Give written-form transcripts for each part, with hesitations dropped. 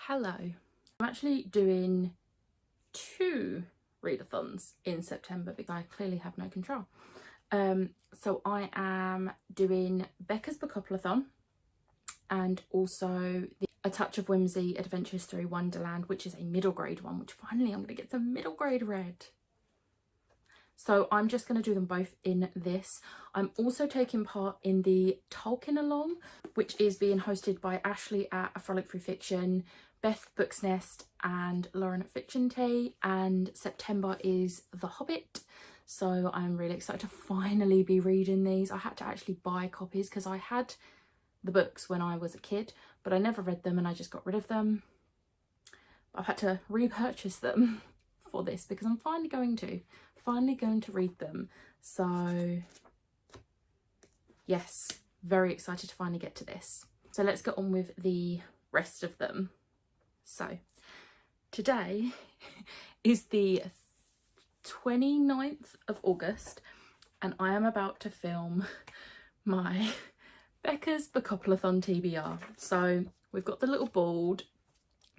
Hello. I'm actually doing 2 readathons in September because I clearly have no control. So I am doing Becca's Bookopoly-thon and also the A Touch of Whimsy Adventures Through Wonderland, which is a middle grade one, which finally I'm going to get some middle grade read. So I'm just going to do them both in this. I'm also taking part in the Tolkien Along, which is being hosted by Ashley at A Frolic Through Fiction, Beth Books Nest and Lauren at Fiction Tea, and September is The Hobbit. So I'm really excited to finally be reading these. I had to actually buy copies because I had the books when I was a kid, but I never read them and I just got rid of them. I've had to repurchase them for this because I'm finally going to read them. So yes, very excited to finally get to this. So let's get on with the rest of them. So today is the 29th of August and I am about to film my Becca's Bookopoly-thon TBR. So we've got the little board.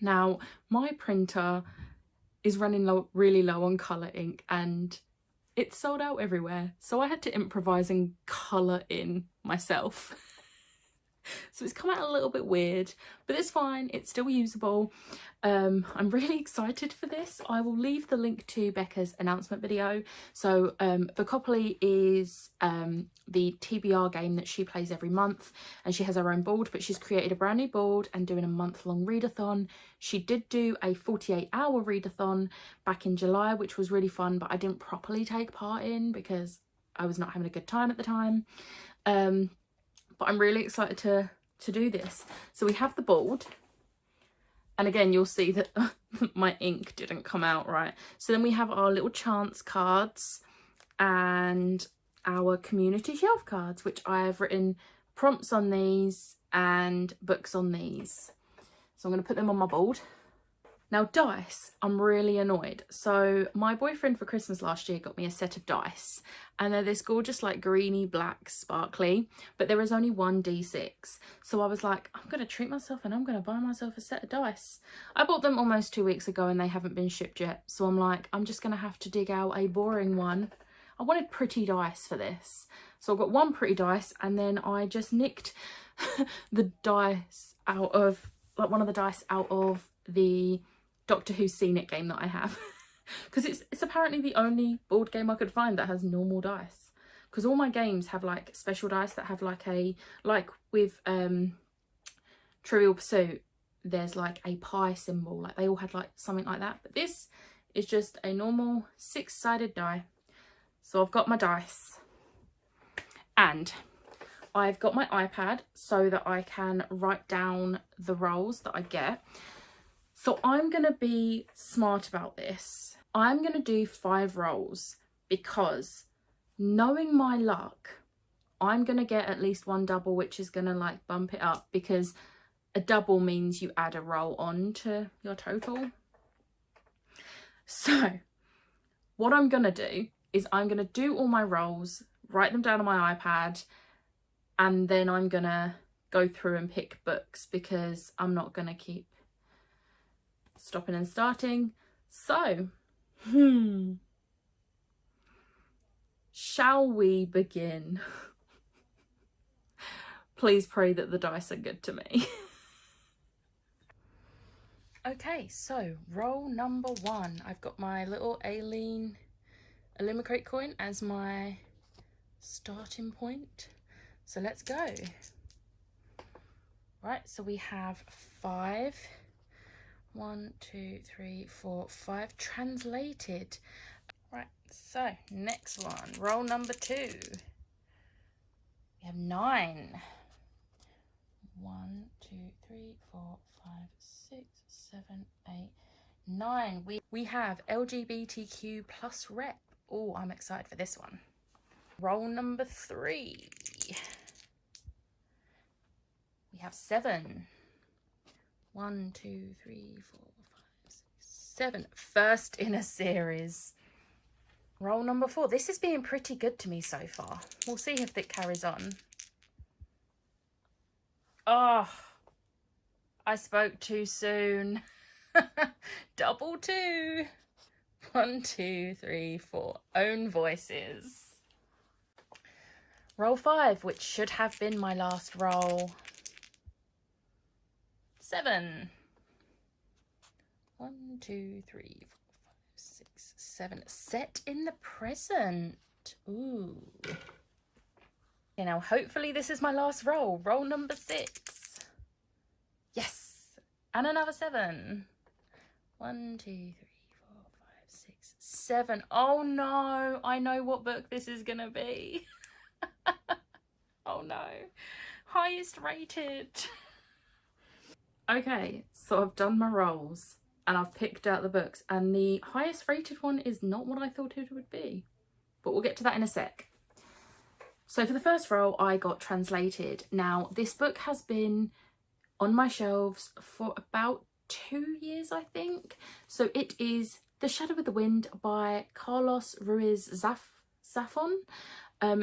Now my printer is running really low on colour ink and it's sold out everywhere, so I had to improvise and colour in myself. So it's come out a little bit weird, but it's fine, it's still usable. I'm really excited for this. I will leave the link to Becca's announcement video. So Bookopoly is the TBR game that she plays every month, and she has her own board, but she's created a brand new board and doing a month-long readathon. She did do a 48-hour readathon back in July, which was really fun, but I didn't properly take part in because I was not having a good time at the time. But I'm really excited to do this. So we have the board, and again you'll see that my ink didn't come out right. So then we have our little chance cards and our community shelf cards, which I have written prompts on these and books on these. So I'm going to put them on my board. Now dice, I'm really annoyed. So my boyfriend for Christmas last year got me a set of dice, and they're this gorgeous like greeny black sparkly, but there is only one D6. So I was like, I'm going to treat myself and I'm going to buy myself a set of dice. I bought them almost 2 weeks ago and they haven't been shipped yet. So I'm like, I'm just going to have to dig out a boring one. I wanted pretty dice for this. So I've got one pretty dice, and then I just nicked the dice out of, like one of the dice out of the Doctor Who's Seen It game that I have, because it's apparently the only board game I could find that has normal dice, because all my games have like special dice that have like with Trivial Pursuit there's like a pie symbol, like they all had like something like that, but this is just a normal 6-sided die. So I've got my dice and I've got my iPad so that I can write down the rolls that I get. So I'm going to be smart about this. I'm going to do 5 rolls because, knowing my luck, I'm going to get at least one double, which is going to like bump it up, because a double means you add a roll on to your total. So what I'm going to do is I'm going to do all my rolls, write them down on my iPad, and then I'm going to go through and pick books because I'm not going to keep stopping and starting. So shall we begin? Please pray that the dice are good to me. Okay, so roll number 1. I've got my little Aileen Illuminate coin as my starting point, so let's go. Right, so we have 5. 1, 2, 3, 4, 5 translated. Right, so next one, roll number 2. We have 9. 1, 2, 3, 4, 5, 6, 7, 8, 9. We have LGBTQ plus rep. Oh, I'm excited for this one. Roll number 3. We have 7. 1, 2, 3, 4, 5, 6, 7. First in a series. Roll number 4. This is being pretty good to me so far. We'll see if it carries on. Oh, I spoke too soon. Double two. 1, 2, 3, 4. Own voices. Roll 5, which should have been my last roll. 7. 1, 2, 3, 4, 5, 6, 7. Set in the present. Ooh. Okay, now hopefully this is my last roll. Roll number 6. Yes. And another 7. 1, 2, 3, 4, 5, 6, 7. Oh no, I know what book this is gonna be. Oh no. Highest rated. Okay, so I've done my rolls and I've picked out the books, and the highest rated one is not what I thought it would be, but we'll get to that in a sec. So for the first roll, I got Translated. Now, this book has been on my shelves for about 2 years, I think. So it is The Shadow of the Wind by Carlos Ruiz Zafón.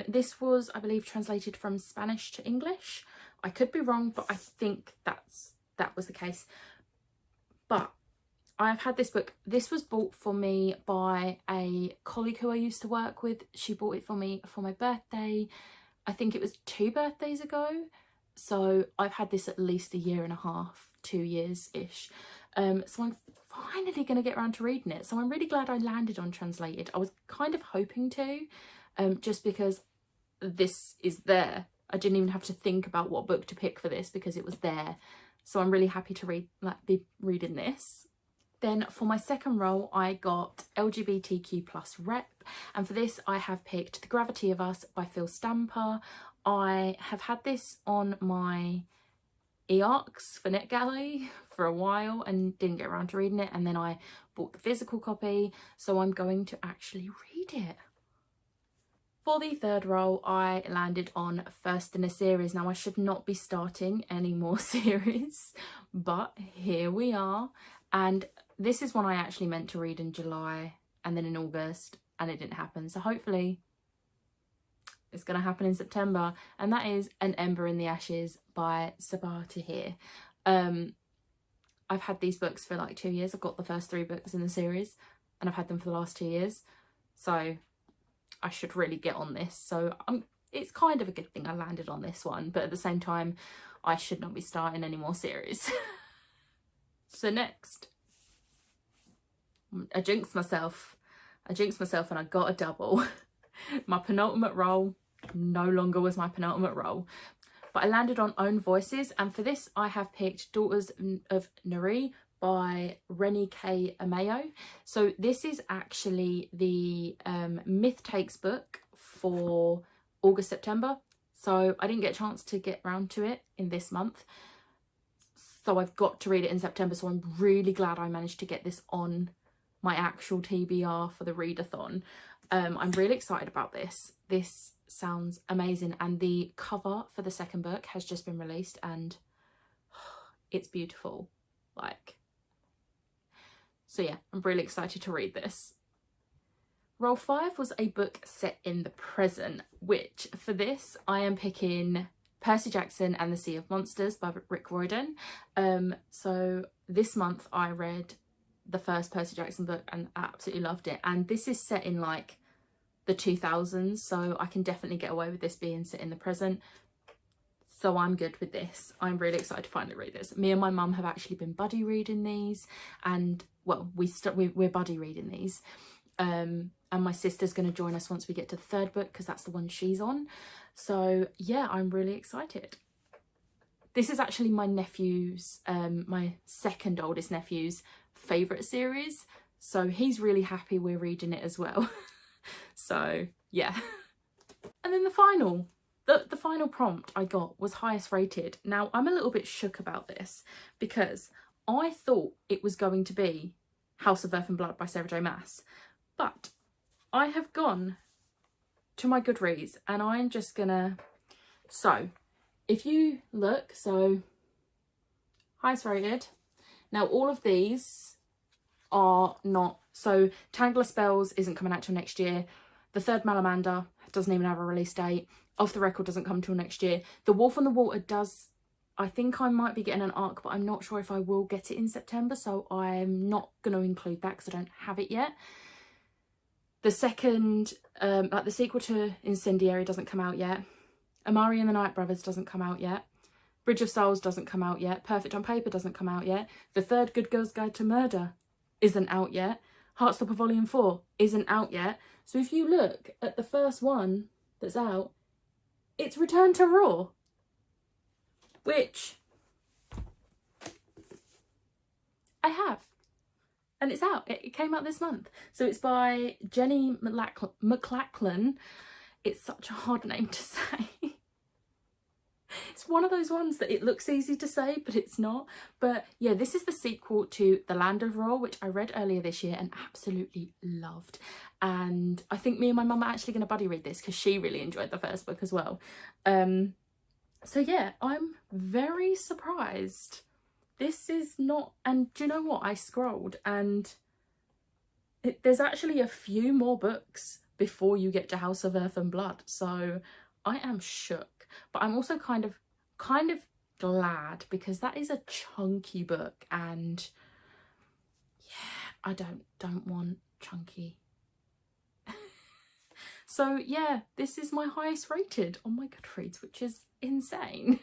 This was, I believe, translated from Spanish to English. I could be wrong, but I think that was the case. But I've had this book. This was bought for me by a colleague who I used to work with. She bought it for me for my birthday. I think it was 2 birthdays ago. So I've had this at least 1.5 years, 2 years-ish. So I'm finally going to get around to reading it. So I'm really glad I landed on Translated. I was kind of hoping to, just because this is there. I didn't even have to think about what book to pick for this because it was there. So I'm really happy to be reading this. Then for my second roll, I got LGBTQ+ Rep. And for this, I have picked The Gravity of Us by Phil Stamper. I have had this on my eArcs for NetGalley for a while and didn't get around to reading it. And then I bought the physical copy. So I'm going to actually read it. For the third roll, I landed on First in a Series. Now, I should not be starting any more series, but here we are. And this is one I actually meant to read in July and then in August, and it didn't happen. So hopefully it's going to happen in September. And that is An Ember in the Ashes by Sabaa Tahir. I've had these books for like 2 years. I've got the first 3 books in the series and I've had them for the last 2 years. So I should really get on this. So it's kind of a good thing I landed on this one, but at the same time, I should not be starting any more series. So next, I jinxed myself and I got a double. My penultimate roll no longer was my penultimate roll, but I landed on Own Voices, and for this I have picked Daughters of Nari by Rennie K. Amayo. So this is actually the Myth Takes book for August, September. So I didn't get a chance to get round to it in this month. So I've got to read it in September. So I'm really glad I managed to get this on my actual TBR for the readathon. I'm really excited about this. This sounds amazing. And the cover for the second book has just been released and it's beautiful. So yeah, I'm really excited to read this. Roll 5 was a book set in the present, which for this I am picking Percy Jackson and the Sea of Monsters by Rick Riordan. So this month I read the first Percy Jackson book and absolutely loved it. And this is set in like the 2000s, so I can definitely get away with this being set in the present. So I'm good with this. I'm really excited to finally read this. Me and my mum have actually been buddy reading these, and well, we're buddy reading these. And my sister's going to join us once we get to the third book because that's the one she's on. So yeah, I'm really excited. This is actually my nephew's, my second oldest nephew's favourite series. So he's really happy we're reading it as well. So yeah. And then the final prompt I got was highest rated. Now I'm a little bit shook about this because I thought it was going to be House of Earth and Blood by Sarah J Maas. But I have gone to my Goodreads and I'm just gonna, so if you look, so highest rated. Now all of these are not, so Tangle of Spells isn't coming out till next year. The Third Malamander doesn't even have a release date. Off the Record doesn't come till next year. The Wolf on the Water does, I think I might be getting an ARC, but I'm not sure if I will get it in September, so I'm not going to include that because I don't have it yet. The second, like the sequel to Incendiary doesn't come out yet. Amari and the Night Brothers doesn't come out yet. Bridge of Souls doesn't come out yet. Perfect on Paper doesn't come out yet. The third Good Girl's Guide to Murder isn't out yet. Heartstopper Volume 4 isn't out yet. So if you look at the first one that's out, it's Return to Raw, which I have. And it's out. It came out this month. So it's by Jenny McLachlan. It's such a hard name to say. It's one of those ones that it looks easy to say, but it's not. But yeah, this is the sequel to The Land of Raw, which I read earlier this year and absolutely loved. And I think me and my mum are actually going to buddy read this because she really enjoyed the first book as well. So yeah, I'm very surprised. This is not, and do you know what? I scrolled and there's actually a few more books before you get to House of Earth and Blood. So I am shook, but I'm also kind of glad because that is a chunky book, and yeah, I don't want chunky. So yeah, this is my highest rated on my Goodreads, which is insane.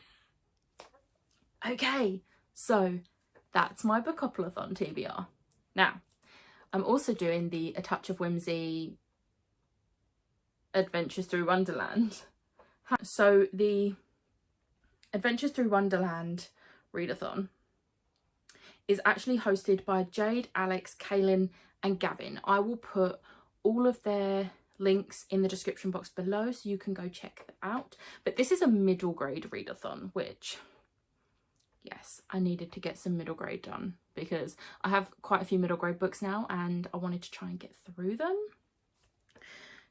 Okay, so that's my Bookopoly-thon TBR. Now, I'm also doing the A Touch of Whimsy Adventures Through Wonderland. So the Adventures Through Wonderland readathon is actually hosted by Jade, Alex, Kaylin and Gavin. I will put all of their links in the description box below so you can go check that out. But this is a middle grade readathon, which, yes, I needed to get some middle grade done because I have quite a few middle grade books now and I wanted to try and get through them.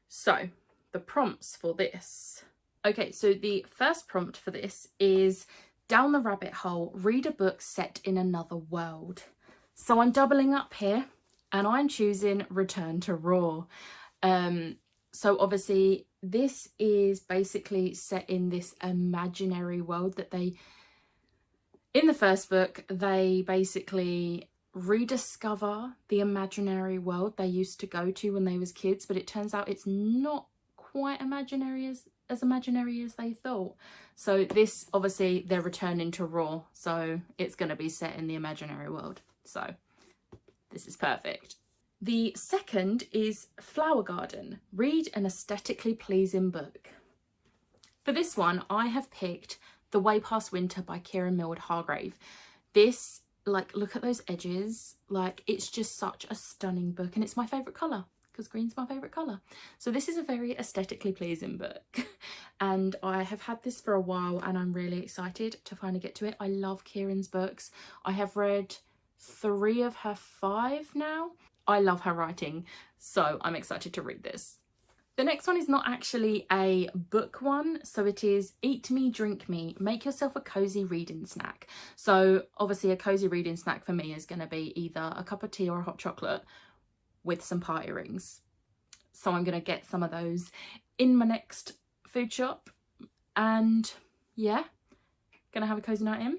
So the prompts for this. Okay, so the first prompt for this is down the rabbit hole, read a book set in another world. So I'm doubling up here and I'm choosing Return to Raw. So obviously this is basically set in this imaginary world that they, in the first book, they basically rediscover the imaginary world they used to go to when they was kids, but it turns out it's not quite imaginary as imaginary as they thought. So this, obviously, they're returning to Raw, so it's going to be set in the imaginary world. So this is perfect. The second is Flower Garden. Read an aesthetically pleasing book. For this one, I have picked The Way Past Winter by Kieran Millward Hargrave. This, like, look at those edges. Like, it's just such a stunning book, and it's my favourite colour because green's my favourite colour. So this is a very aesthetically pleasing book. And I have had this for a while and I'm really excited to finally get to it. I love Kieran's books. I have read 3 of her 5 now. I love her writing, so I'm excited to read this. The next one is not actually a book one, so it is Eat Me, Drink Me, make yourself a cozy reading snack. So obviously a cozy reading snack for me is going to be either a cup of tea or a hot chocolate with some party rings. So I'm going to get some of those in my next food shop, and yeah, gonna have a cozy night in,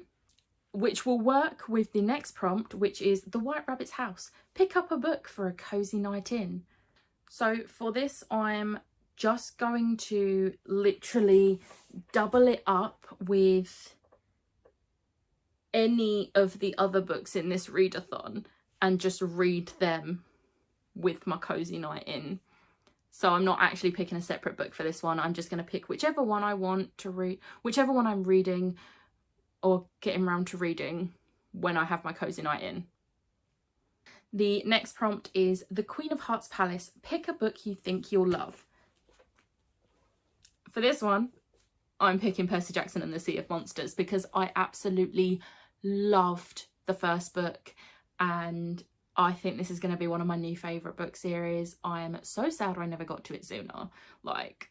which will work with the next prompt, which is The White Rabbit's House. Pick up a book for a cozy night in. So for this, I'm just going to literally double it up with any of the other books in this readathon and just read them with my cozy night in. So I'm not actually picking a separate book for this one. I'm just going to pick whichever one I want to read, whichever one I'm reading or getting around to reading when I have my cozy night in. The next prompt is The Queen of Hearts Palace. Pick a book you think you'll love. For this one, I'm picking Percy Jackson and the Sea of Monsters because I absolutely loved the first book and I think this is going to be one of my new favourite book series. I am so sad I never got to it sooner. Like,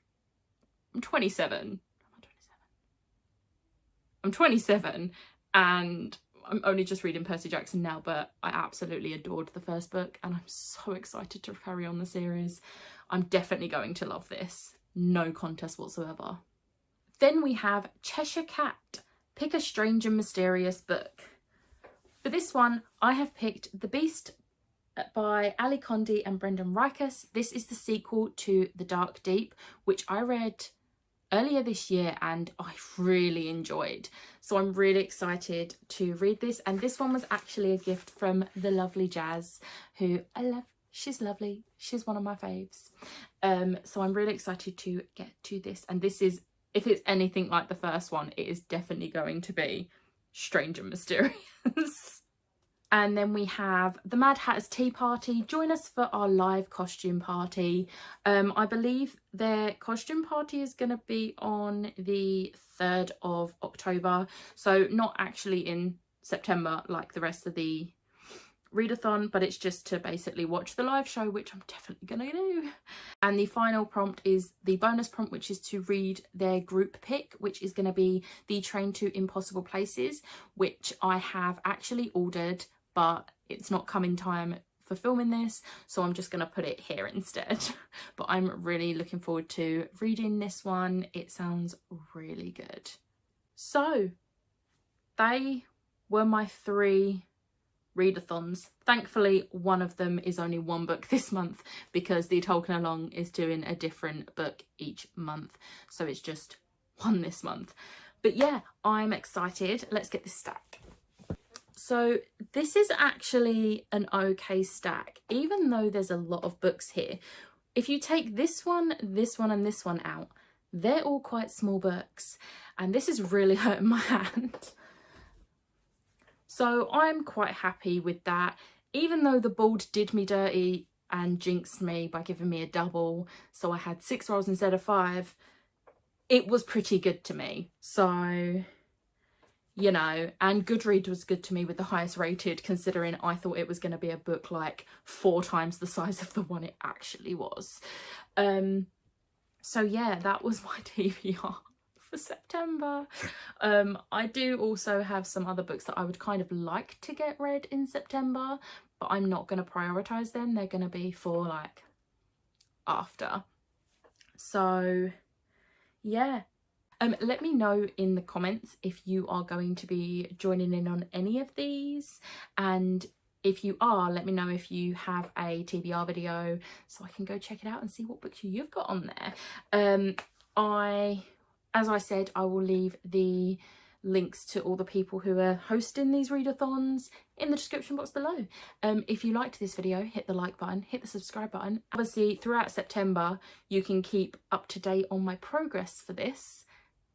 I'm 27. I'm 27 and I'm only just reading Percy Jackson now, but I absolutely adored the first book and I'm so excited to carry on the series. I'm definitely going to love this. No contest whatsoever. Then we have Cheshire Cat. pick a strange and mysterious book. For this one, I have picked The Beast by Ali Condé and Brendan Reichers. This is the sequel to The Dark Deep, which I read earlier this year and I really enjoyed. So I'm really excited to read this. And this one was actually a gift from the lovely Jazz, who I love. She's lovely. She's one of my faves. So I'm really excited to get to this. And this is, if it's anything like the first one, it is definitely going to be strange and mysterious. And then we have The Mad Hatter's Tea Party. Join us for our live costume party. I believe their costume party is going to be on the 3rd of October. So not actually in September like the rest of the readathon, but it's just to basically watch the live show, which I'm definitely going to do. And the final prompt is the bonus prompt, which is to read their group pick, which is going to be the Train to Impossible Places, which I have actually ordered, but it's not come in time for filming this, so I'm just going to put it here instead. But I'm really looking forward to reading this one. It sounds really good. So they were my 3 readathons. Thankfully, one of them is only 1 book this month because the Tolkien Along is doing a different book each month, so it's just 1 this month. But yeah, I'm excited. Let's get this stack. So this is actually an okay stack, even though there's a lot of books here. If you take this one and this one out, they're all quite small books, and this is really hurting my hand. So I'm quite happy with that, even though the board did me dirty and jinxed me by giving me a double, so I had 6 rolls instead of 5. It was pretty good to me. So, you know, and Goodreads was good to me with the highest rated, considering I thought it was going to be a book like 4 times the size of the one it actually was. So yeah, that was my TBR for September. I do also have some other books that I would kind of like to get read in September, but I'm not going to prioritize them. They're going to be for like after. So yeah. Let me know in the comments if you are going to be joining in on any of these, and if you are, let me know if you have a TBR video so I can go check it out and see what books you've got on there. As I said, I will leave the links to all the people who are hosting these readathons in the description box below. If you liked this video, hit the like button, hit the subscribe button. Obviously, throughout September, you can keep up to date on my progress for this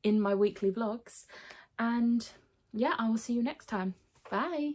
in my weekly vlogs. And yeah, I will see you next time. Bye.